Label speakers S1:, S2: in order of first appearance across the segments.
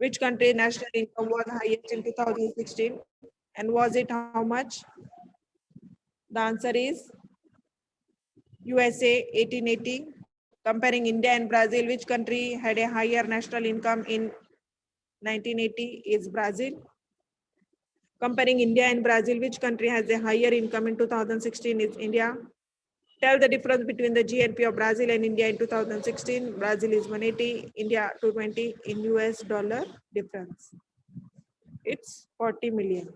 S1: Which country national income was highest in 2016 and was it how much? The answer is USA 1880. Comparing India and Brazil, which country had a higher national income in 1980 is Brazil. Comparing India and Brazil, which country has a higher income in 2016 is India. Tell the difference between the GNP of Brazil and India in 2016. Brazil is 180, India 220 in US dollar difference. It's 40 million.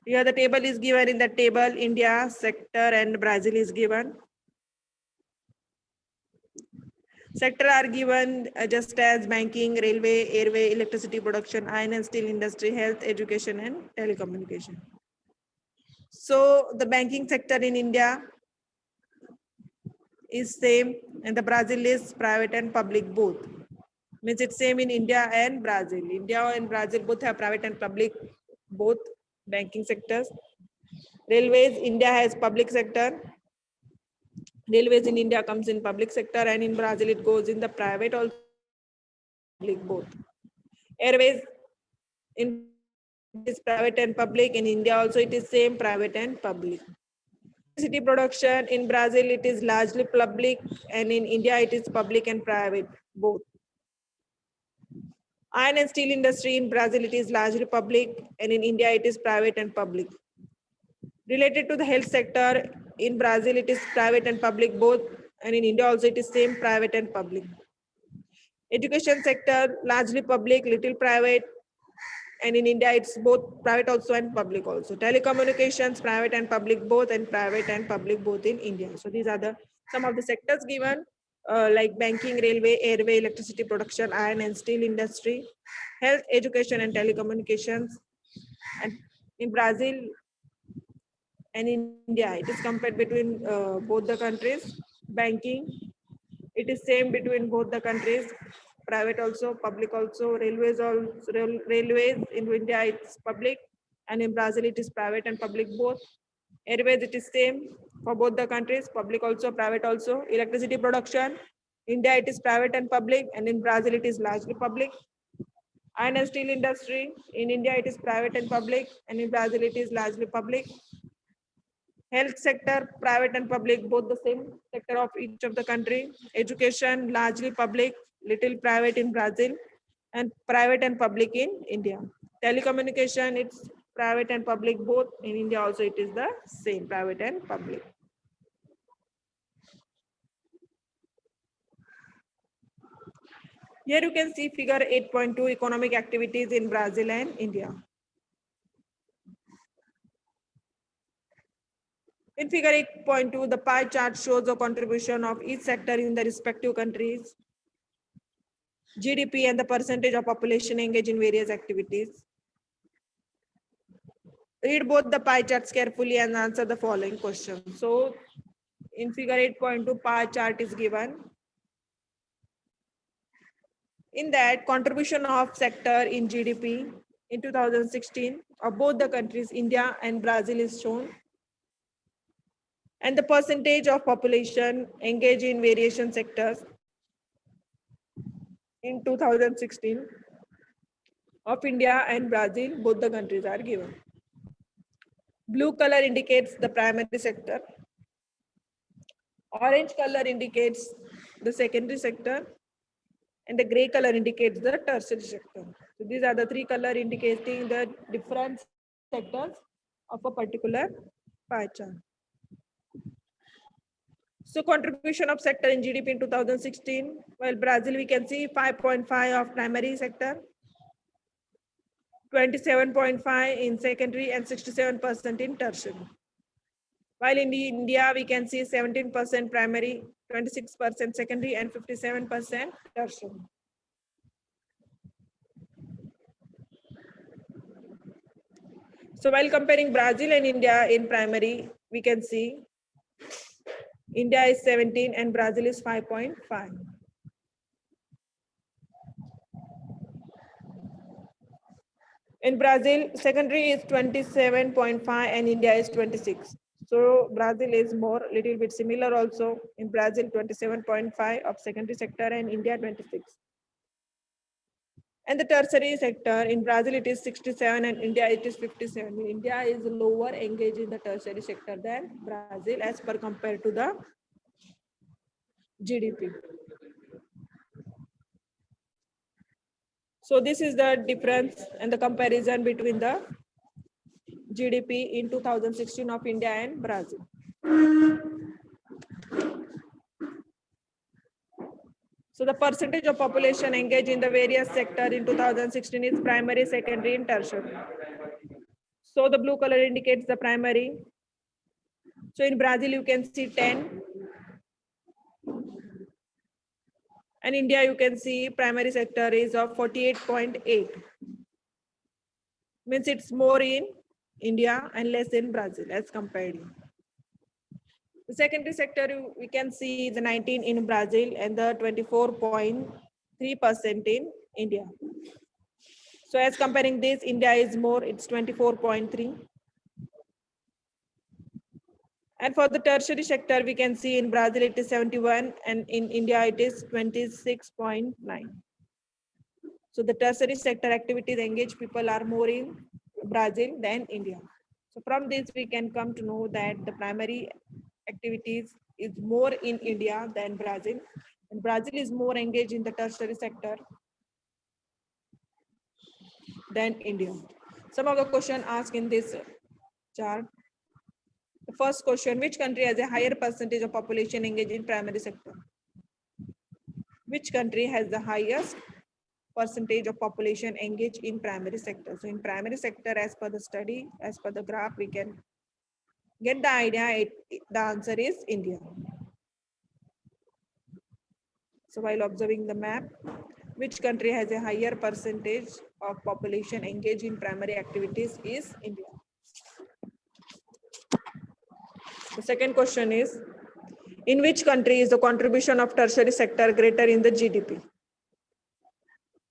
S1: Here the table is given. In the table, India sector and Brazil is given. Sector are given just as banking, railway, airway, electricity production, iron and steel industry, health, education, and telecommunication. So the banking sector in India is same, and the Brazil is private and public both. Means it's same in India and Brazil. India and Brazil both have private and public, both banking sectors. Railways, India has public sector. Railways in India comes in public sector, and in Brazil it goes in the private also public both. Airways in is private and public. In India also it is same private and public. Electricity production in Brazil it is largely public, and in India it is public and private both. Iron and steel industry in Brazil it is largely public, and in India it is private and public. Related to the health sector, in Brazil it is private and public both, and in India also it is same private and public. Education sector largely public, little private, and in India it's both private also and public also. Telecommunications private and public both, and private and public both in India. So these are the some of the sectors given, like banking, railway, airway, electricity production, iron and steel industry, health, education and telecommunications. And in Brazil and India it is compared between both the countries. Banking, it is same between both the countries, private also, public also. Railways also, railways in India it's public, and in Brazil it is private and public both. Airways it is same for both the countries, public also, private also. Electricity production, India it is private and public, and in Brazil it is largely public. Iron and steel industry, in India it is private and public, and in Brazil it is largely public. Health sector, private and public, both the same sector of each of the country. Education, largely public, little private in Brazil, and private and public in India. Telecommunication, it's private and public both. In India also it is the same, private and public. Here you can see figure 8.2 economic activities in Brazil and India. In figure 8.2, the pie chart shows the contribution of each sector in the respective countries, GDP and the percentage of population engaged in various activities. Read both the pie charts carefully and answer the following questions. So in figure 8.2, pie chart is given. In that, contribution of sector in GDP in 2016 of both the countries, India and Brazil, is shown. And the percentage of population engaged in variation sectors in 2016 of India and Brazil, both the countries are given. Blue color indicates the primary sector. Orange color indicates the secondary sector, and the gray color indicates the tertiary sector. So these are the three colors indicating the different sectors of a particular pie chart. So contribution of sector in GDP in 2016, well, Brazil we can see 5.5 of primary sector, 27.5 in secondary, and 67% in tertiary. While in India, we can see 17% primary, 26% secondary, and 57% tertiary. So while comparing Brazil and India in primary, we can see India is 17 and Brazil is 5.5. In Brazil, secondary is 27.5 and India is 26. So Brazil is more, little bit similar also. In Brazil, 27.5 of secondary sector and India 26. And the tertiary sector in Brazil, it is 67 and India, it is 57. India is lower engaged in the tertiary sector than Brazil as per compared to the GDP. So this is the difference and the comparison between the GDP in 2016 of India and Brazil. So the percentage of population engaged in the various sectors in 2016 is primary, secondary, and tertiary. So the blue color indicates the primary. So in Brazil, you can see 10. And India, you can see primary sector is of 48.8. Means it's more in India and less in Brazil as compared. The secondary sector, we can see the 19 in Brazil and the 24.3% in India. So as comparing this, India is more, it's 24.3. And for the tertiary sector, we can see in Brazil it is 71 and in India it is 26.9. So the tertiary sector activities engaged people are more in Brazil than India. So from this, we can come to know that the primary activities is more in India than Brazil. And Brazil is more engaged in the tertiary sector than India. Some of the questions asked in this chart. The first question, which country has a higher percentage of population engaged in primary sector? Which country has the highest percentage of population engaged in primary sector? So in primary sector, as per the study, as per the graph, we can get the idea. The answer is India. So while observing the map, which country has a higher percentage of population engaged in primary activities is India. The second question is, in which country is the contribution of tertiary sector greater in the GDP?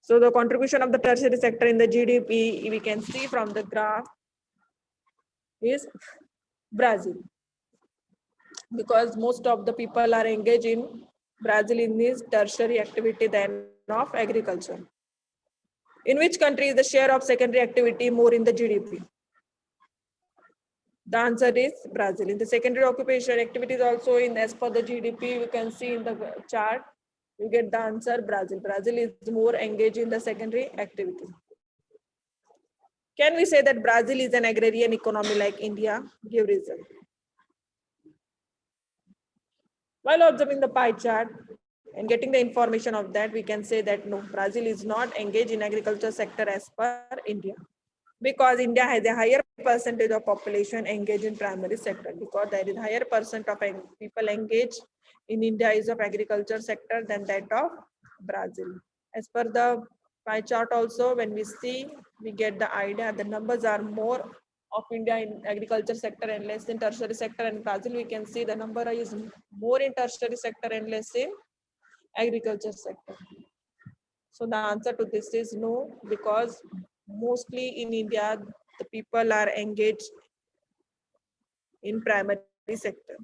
S1: So the contribution of the tertiary sector in the GDP, we can see from the graph, is Brazil. Because most of the people are engaged in Brazil in this tertiary activity than of agriculture. In which country is the share of secondary activity more in the GDP? The answer is Brazil. In the secondary occupation activities also in as per the GDP, we can see in the chart, you get the answer Brazil. Brazil is more engaged in the secondary activity. Can we say that Brazil is an agrarian economy like India? Give reason. While observing the pie chart and getting the information of that, we can say that no, Brazil is not engaged in agriculture sector as per India. Because India has a higher percentage of population engaged in primary sector, because there is higher percent of people engaged in India is of agriculture sector than that of Brazil. As per the pie chart also, when we see, we get the idea the numbers are more of India in agriculture sector and less in tertiary sector, and Brazil we can see the number is more in tertiary sector and less in agriculture sector. So the answer to this is no, because mostly in India, the people are engaged in primary sector.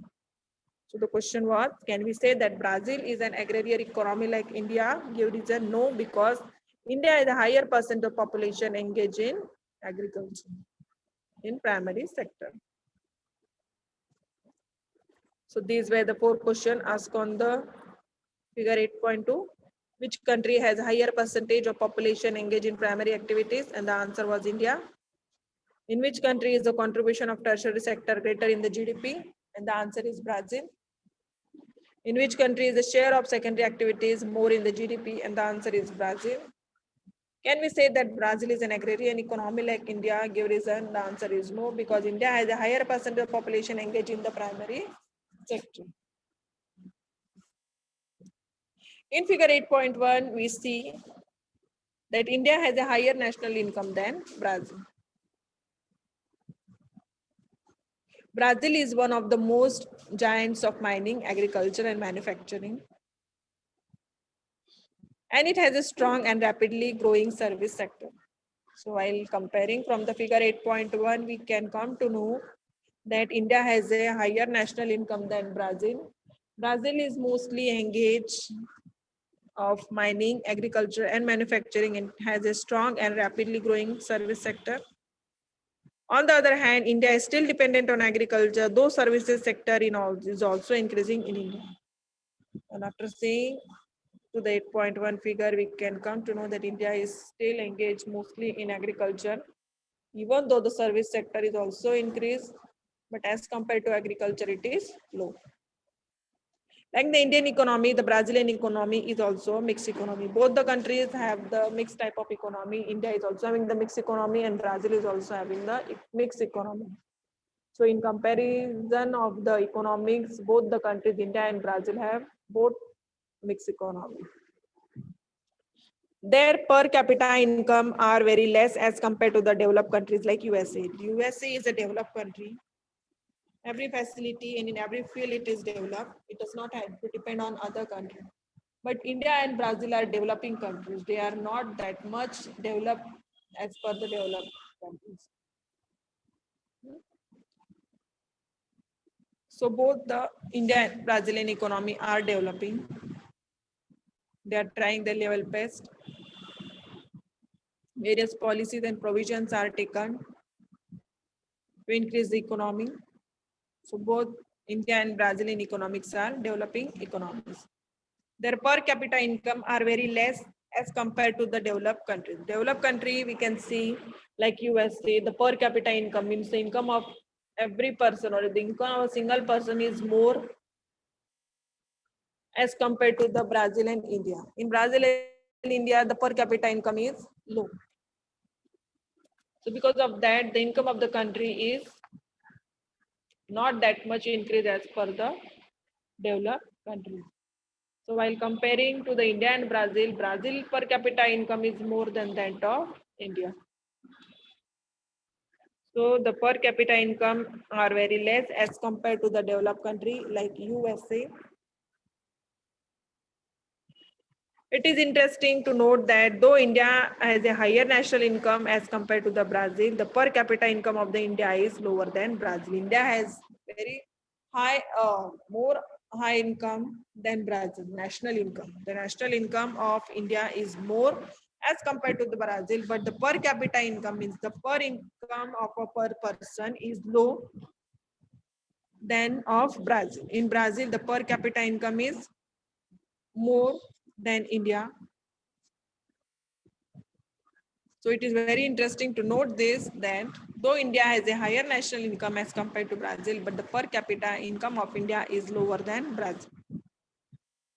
S1: So the question was, can we say that Brazil is an agrarian economy like India? Give reason no, because India is a higher percent of population engaged in agriculture in primary sector. So these were the 4 questions asked on the figure 8.2. Which country has a higher percentage of population engaged in primary activities? And the answer was India. In which country is the contribution of tertiary sector greater in the GDP? And the answer is Brazil. In which country is the share of secondary activities more in the GDP? And the answer is Brazil. Can we say that Brazil is an agrarian economy like India? Give reason. The answer is no, because India has a higher percentage of population engaged in the primary sector. In figure 8.1, we see that India has a higher national income than Brazil. Brazil is one of the most giants of mining, agriculture, and manufacturing. And it has a strong and rapidly growing service sector. So while comparing from the figure 8.1, we can come to know that India has a higher national income than Brazil. Brazil is mostly engaged of mining, agriculture, and manufacturing, and has a strong and rapidly growing service sector. On the other hand, India is still dependent on agriculture, though services sector is also increasing in India. And after seeing to the 8.1 figure, we can come to know that India is still engaged mostly in agriculture, even though the service sector is also increased, but as compared to agriculture, it is low. Like the Indian economy, the Brazilian economy is also a mixed economy. Both the countries have the mixed type of economy. India is also having the mixed economy and Brazil is also having the mixed economy. So in comparison of the economics, both the countries, India and Brazil, have both mixed economy. Their per capita income are very less as compared to the developed countries like USA. USA is a developed country. Every facility and in every field it is developed. It does not have to depend on other countries. But India and Brazil are developing countries. They are not that much developed as per the developed countries. So both the India and Brazilian economy are developing. They are trying their level best. Various policies and provisions are taken to increase the economy. So both India and Brazilian economics are developing economies. Their per capita income are very less as compared to the developed countries. Developed country, we can see like USA, the per capita income means the income of every person or the income of a single person is more as compared to the Brazil and India. In Brazil and India, the per capita income is low. So because of that, the income of the country is not that much increase as per the developed countries. So while comparing to the India and Brazil, Brazil per capita income is more than that of India. So the per capita income are very less as compared to the developed country like USA. It is interesting to note that though India has a higher national income as compared to the Brazil, the per capita income of the India is lower than Brazil. India has very high, more high income than Brazil, national income. The national income of India is more as compared to the Brazil, but the per capita income means the per income of a per person is low than of Brazil. In Brazil, the per capita income is more than India. So it is very interesting to note this that though India has a higher national income as compared to Brazil, but the per capita income of India is lower than Brazil.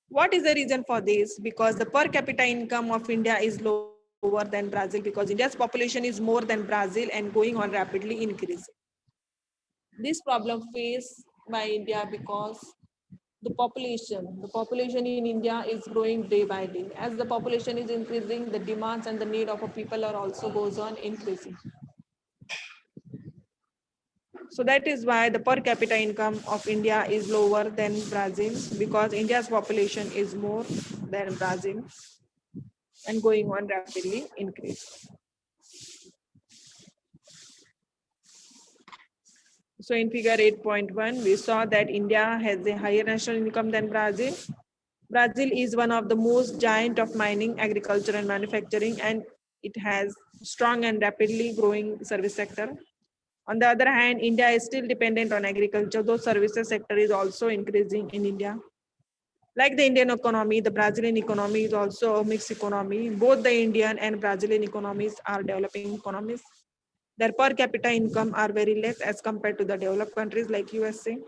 S1: What is the reason for this? Because the per capita income of India is lower than Brazil because India's population is more than Brazil and going on rapidly increasing. This problem faced by India because the population in India is growing day by day. As the population is increasing, the demands and the need of a people are also goes on increasing. So that is why the per capita income of India is lower than Brazil because India's population is more than Brazil and going on rapidly increase. So in figure 8.1, we saw that India has a higher national income than Brazil. Brazil is one of the most giant of mining, agriculture and manufacturing, and it has strong and rapidly growing service sector. On the other hand, India is still dependent on agriculture, though services sector is also increasing in India. Like the Indian economy, the Brazilian economy is also a mixed economy. Both the Indian and Brazilian economies are developing economies. Their per capita income are very less as compared to the developed countries like USA.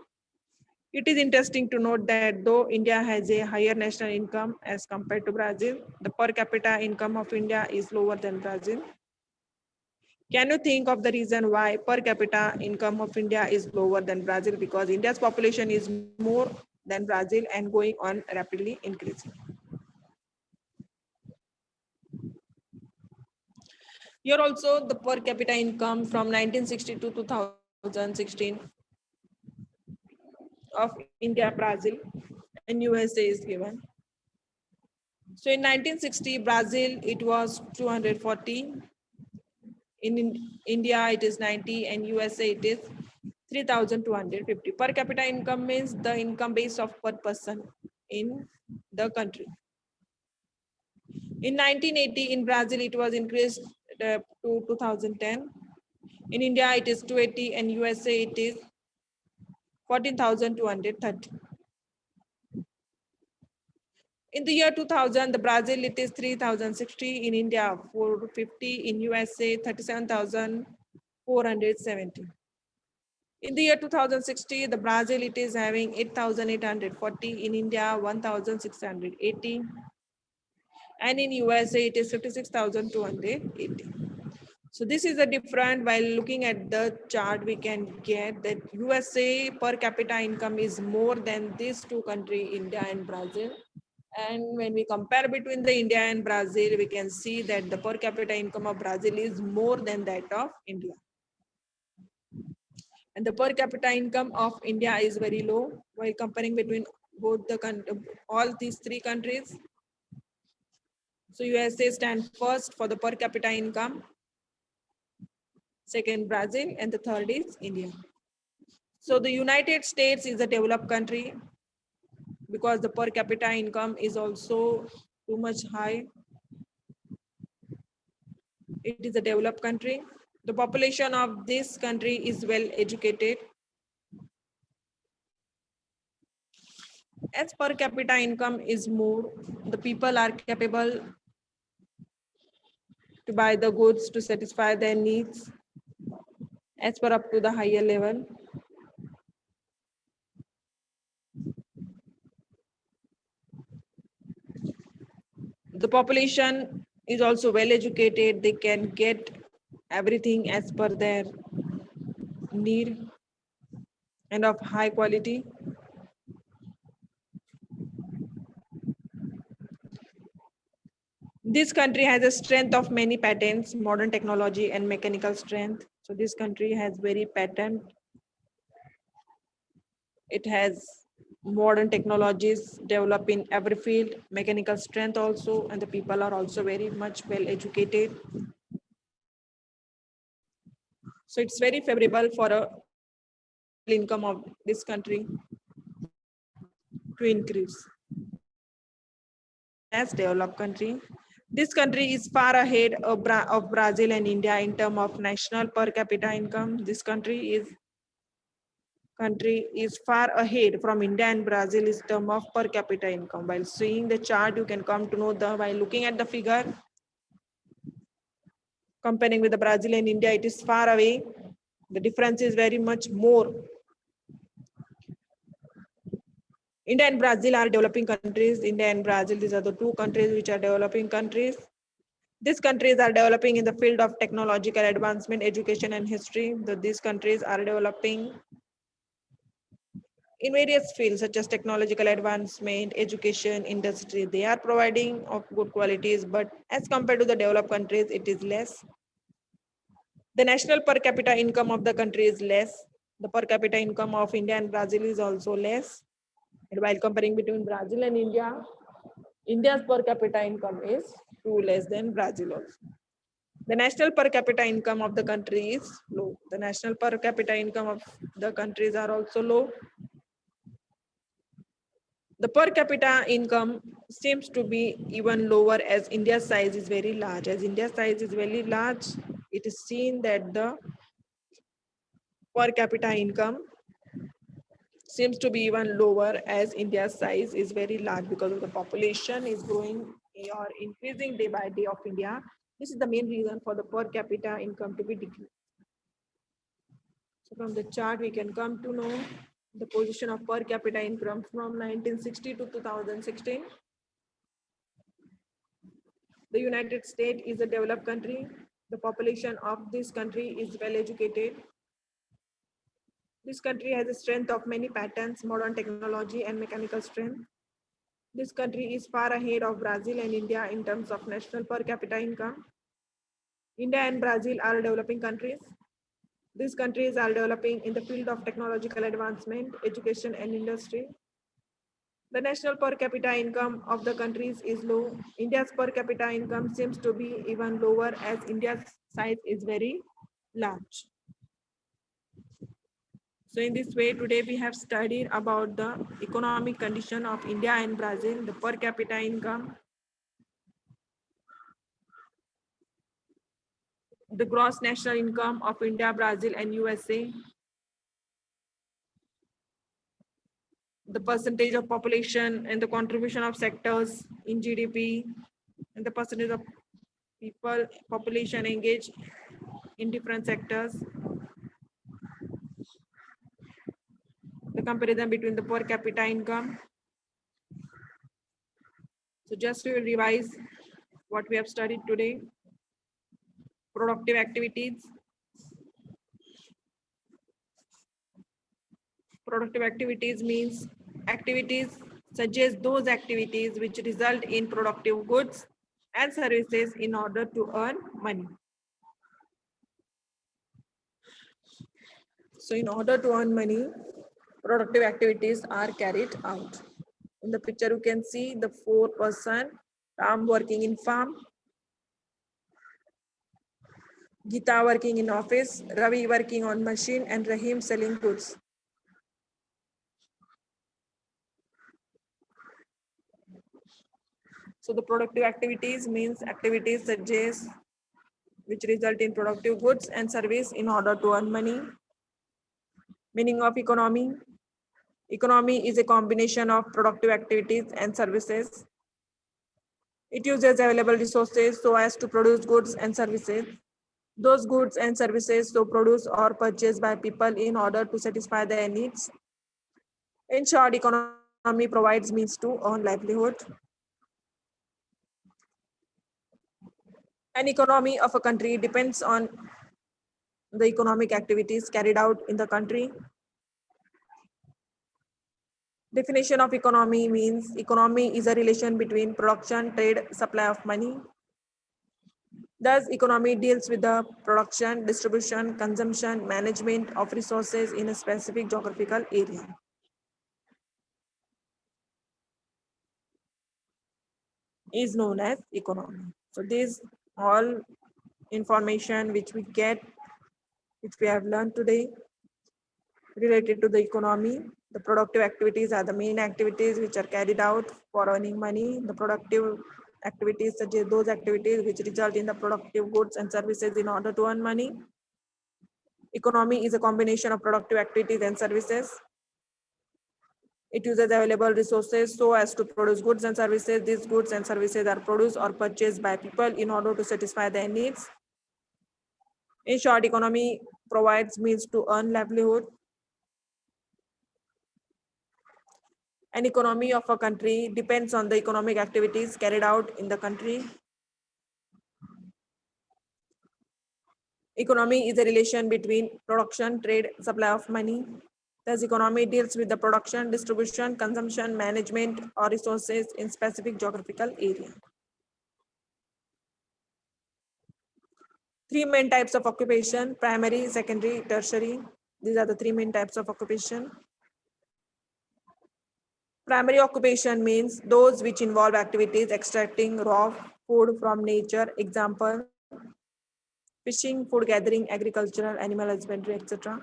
S1: It is interesting to note that though India has a higher national income as compared to Brazil, the per capita income of India is lower than Brazil. Can you think of the reason why per capita income of India is lower than Brazil? Because India's population is more than Brazil and going on rapidly increasing. Here also the per capita income from 1960 to 2016 of India, Brazil, and USA is given. So in 1960, Brazil, it was 240. In India, it is 90, and USA, it is 3,250. Per capita income means the income base of per person in the country. In 1980, in Brazil, it was increased to 2010. In India, it is 280, and USA, it is 14,230. In the year 2000, the Brazil, it is 3,060. In India, 450. In USA, 37,470. In the year 2060, the Brazil, it is having 8,840. In India, 1,680. And in USA, it is 56,280. So this is a different. While looking at the chart, we can get that USA per capita income is more than these two countries, India and Brazil. And when we compare between the India and Brazil, we can see that the per capita income of Brazil is more than that of India. And the per capita income of India is very low while comparing between both the all these three countries. So USA stands first for the per capita income, second Brazil, and the third is India. So the United States is a developed country because the per capita income is also too much high. It is a developed country. The population of this country is well educated. As per capita income is more, the people are capable to buy the goods to satisfy their needs as per up to the higher level. The population is also well educated. They can get everything as per their need and of high quality. This country has a strength of many patents, modern technology and mechanical strength. So this country has very patent. It has modern technologies developed in every field, mechanical strength also, and the people are also very much well educated. So it's very favorable for a income of this country to increase. As developed country, this country is far ahead of Brazil and India in terms of national per capita income. This country is far ahead from India and Brazil in terms of per capita income. While seeing the chart, you can come to know while looking at the figure, comparing with the Brazil and India, it is far away. The difference is very much more. India and Brazil are developing countries. India and Brazil, these are the two countries which are developing countries. These countries are developing in the field of technological advancement, education, and history. These countries are developing in various fields such as technological advancement, education, industry. They are providing of good qualities, but as compared to the developed countries, it is less. The national per capita income of the country is less. The per capita income of India and Brazil is also less. And while comparing between Brazil and India, India's per capita income is too less than Brazil also. The national per capita income of the country is low. The national per capita income of the countries are also low. The per capita income seems to be even lower as India's size is very large. As India's size is very large, it is seen that the per capita income seems to be even lower as India's size is very large because of the population is growing or increasing day by day of India. This is the main reason for the per capita income to be decreased. So from the chart, we can come to know the position of per capita income from 1960 to 2016. The United States is a developed country. The population of this country is well educated. This country has a strength of many patents, modern technology, and mechanical strength. This country is far ahead of Brazil and India in terms of national per capita income. India and Brazil are developing countries. These countries are developing in the field of technological advancement, education, and industry. The national per capita income of the countries is low. India's per capita income seems to be even lower as India's size is very large. So in this way, today we have studied about the economic condition of India and Brazil, the per capita income, the gross national income of India, Brazil, and USA, the percentage of population and the contribution of sectors in GDP, and the percentage of people, population engaged in different sectors, the comparison between the per capita income. So just to revise what we have studied today, productive activities. Productive activities means activities such as those activities which result in productive goods and services in order to earn money. So in order to earn money, productive activities are carried out. In the picture, you can see the 4-person, Ram working in farm, Gita working in office, Ravi working on machine, and Rahim selling goods. So the productive activities means activities such as which result in productive goods and service in order to earn money. Meaning of economy. Economy is a combination of productive activities and services. It uses available resources so as to produce goods and services. Those goods and services so produced or purchased by people in order to satisfy their needs. In short, economy provides means to earn livelihood. An economy of a country depends on the economic activities carried out in the country. Definition of economy means economy is a relation between production, trade, supply of money. Thus, economy deals with the production, distribution, consumption, management of resources in a specific geographical area. Is known as economy. So these all information which we get, which we have learned today related to the economy. The productive activities are the main activities which are carried out for earning money. The productive activities such as those activities which result in the productive goods and services in order to earn money. Economy is a combination of productive activities and services. It uses available resources so as to produce goods and services. These goods and services are produced or purchased by people in order to satisfy their needs. In short, economy provides means to earn livelihood. An economy of a country depends on the economic activities carried out in the country. Economy is a relation between production, trade, supply of money. Thus, economy deals with the production, distribution, consumption, management or resources in specific geographical area. Three main types of occupation: primary, secondary, tertiary. These are the three main types of occupation. Primary occupation means those which involve activities extracting raw food from nature, example, fishing, food gathering, agricultural, animal husbandry, etc.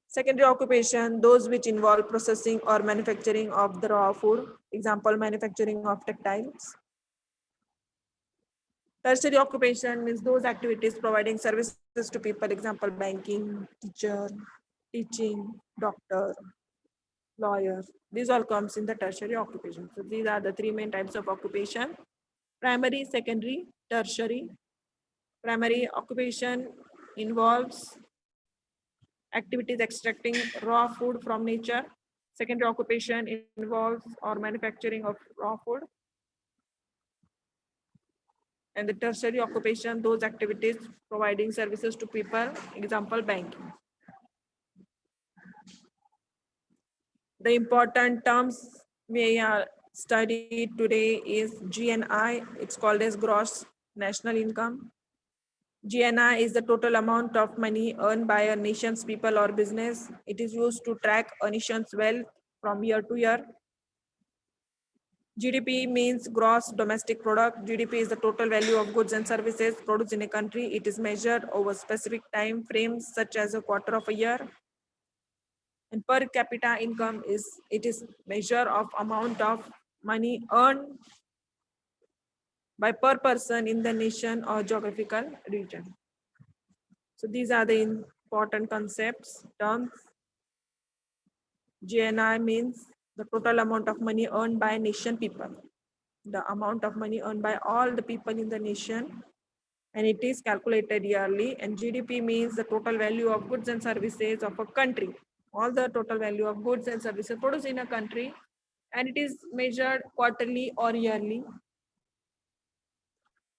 S1: Secondary occupation, those which involve processing or manufacturing of the raw food, example, manufacturing of textiles. Tertiary occupation means those activities providing services to people, example, banking, teacher, teaching, doctor, lawyer. These all comes in the tertiary occupation. So these are the three main types of occupation: primary, secondary, tertiary. Primary occupation involves activities extracting raw food from nature. Secondary occupation involves or manufacturing of raw food. And the tertiary occupation, those activities providing services to people, example, banking. The important terms we are studied today is GNI. It's called as gross national income. GNI is the total amount of money earned by a nation's people or business. It is used to track a nation's wealth from year to year. GDP means gross domestic product. GDP is the total value of goods and services produced in a country. It is measured over specific time frames such as a quarter of a year. And per capita income is measure of amount of money earned by per person in the nation or geographical region. So these are the important concepts, terms. GNI means the total amount of money earned by nation people, the amount of money earned by all the people in the nation, and it is calculated yearly. And GDP means the total value of goods and services of a country, all the total value of goods and services produced in a country, and it is measured quarterly or yearly.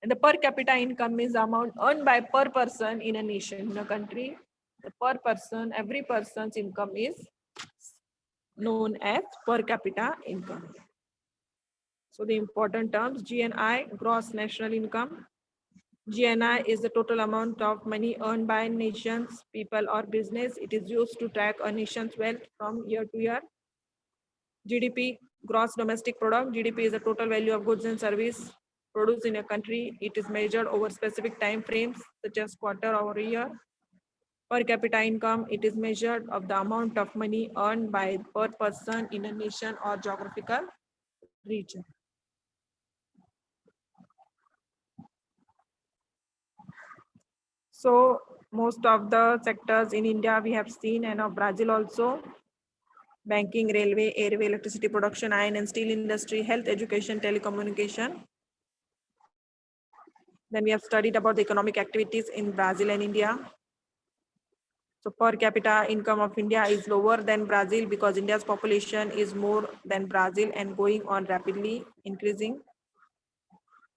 S1: And the per capita income is the amount earned by per person in a nation, in a country. The per person, every person's income is known as per capita income. So the important terms, GNI, gross national income. GNI is the total amount of money earned by nations, people or business. It is used to track a nation's wealth from year to year. GDP, gross domestic product. GDP is the total value of goods and service produced in a country. It is measured over specific time frames such as quarter or a year. Per capita income, it is measured of the amount of money earned by per person in a nation or geographical region. So most of the sectors in India we have seen, and of Brazil also: banking, railway, airway, electricity production, iron and steel industry, health, education, telecommunication. Then we have studied about the economic activities in Brazil and India. So per capita income of India is lower than Brazil because India's population is more than Brazil and going on rapidly increasing.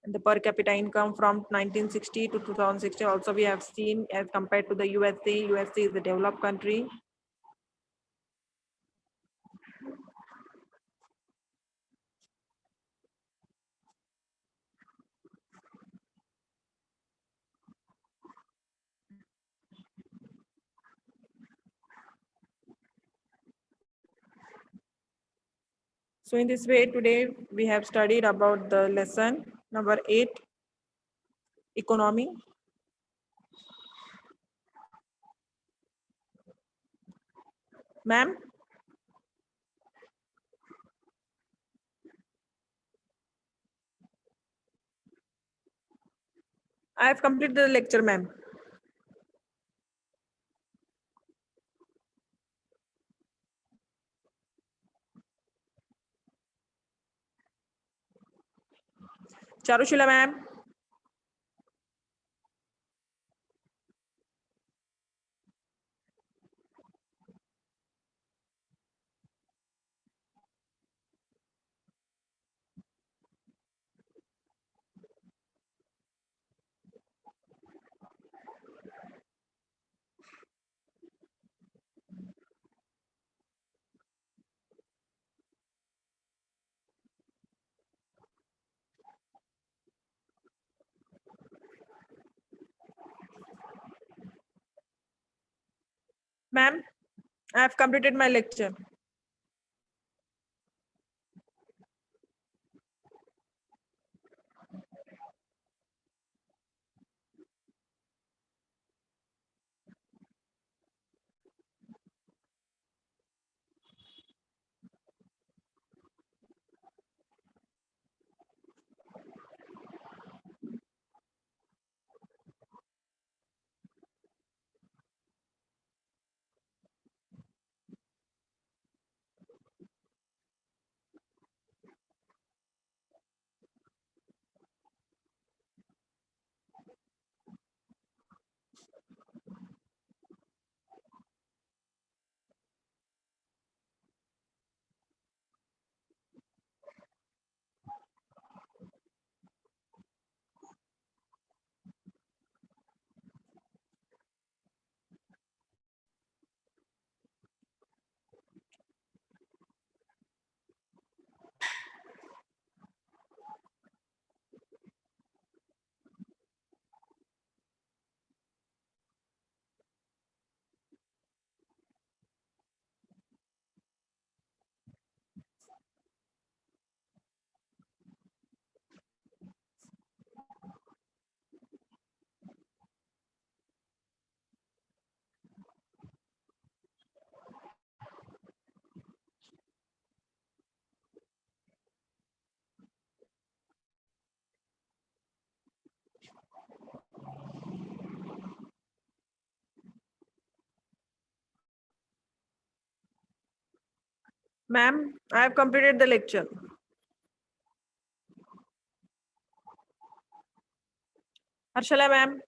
S1: And the per capita income from 1960 to 2016 also we have seen, as compared to the USA. USA is a developed country. So in this way, today we have studied about the lesson number 8, economy. Ma'am? I have completed the lecture, ma'am. Charushila, ma'am? Ma'am, I have completed my lecture. Ma'am, I have completed the lecture. Harshala ma'am.